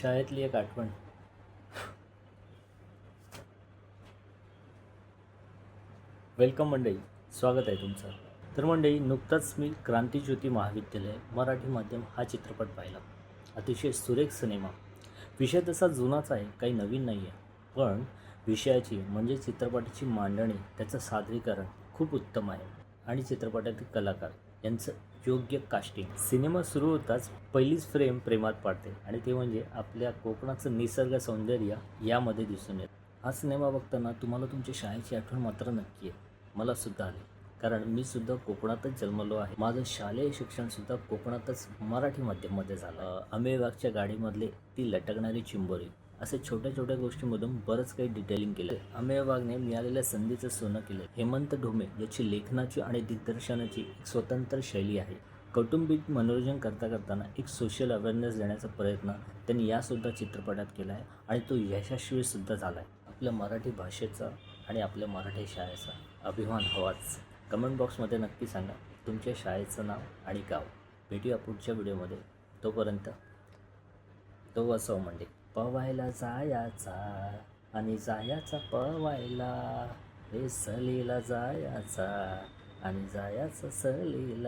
शाळेतली एक आठवण. वेलकम मंडळी, स्वागत आहे तुमचं. तर मंडळी, नुकताच मी क्रांतीज्योती महाविद्यालय मराठी माध्यम हा चित्रपट पाहिला. अतिशय सुरेख सिनेमा. विषय तसा जुनाच आहे, काही नवीन नाही आहे, पण विषयाची म्हणजे चित्रपटाची मांडणी, त्याचं सादरीकरण खूप उत्तम आहे आणि चित्रपटातील कलाकार यांचं योग्य कास्टिंग. सिनेमा सुरू होताच पहिलीच फ्रेम प्रेमात पाडते आणि ते म्हणजे आपल्या कोकणाचं निसर्ग सौंदर्य यामध्ये दिसून येतं. हा सिनेमा बघताना तुम्हाला तुमच्या शाळेची आठवण मात्र नक्की आहे. मला सुद्धा आली, कारण मी सुद्धा कोकणातच जन्मलो आहे. माझं शालेय शिक्षण सुद्धा कोकणातच मराठी माध्यममध्ये झालं. अमेवागच्या गाडीमधले ती लटकणारी चिंबोरी, असे छोट्या छोट्या गोष्टींमधून बरंच काही डिटेलिंग केलं. अमेवागने मिळालेल्या संधीचं सोनं केलं. हेमंत ढोमे याची लेखनाची आणि दिग्दर्शनाची एक स्वतंत्र शैली आहे. कौटुंबिक मनोरंजन करताना एक सोशल अवेअरनेस देण्याचा प्रयत्न त्यांनी यासुद्धा चित्रपटात केला आहे आणि तो यशस्वी सुद्धा झाला आहे. आपल्या मराठी भाषेचा आणि आपल्या मराठी शाळेचा अभिमान हवाच. कमेंट बॉक्समध्ये नक्की सांगा तुमच्या शाळेचं नाव आणि गाव. भेटूया पुढच्या व्हिडिओमध्ये. तोपर्यंत तो वाचव म्हणजे पवायला जायाचा आणि जायाचा पवायला, रे सहलीला जायाचा आणि जायाचा सहलीला.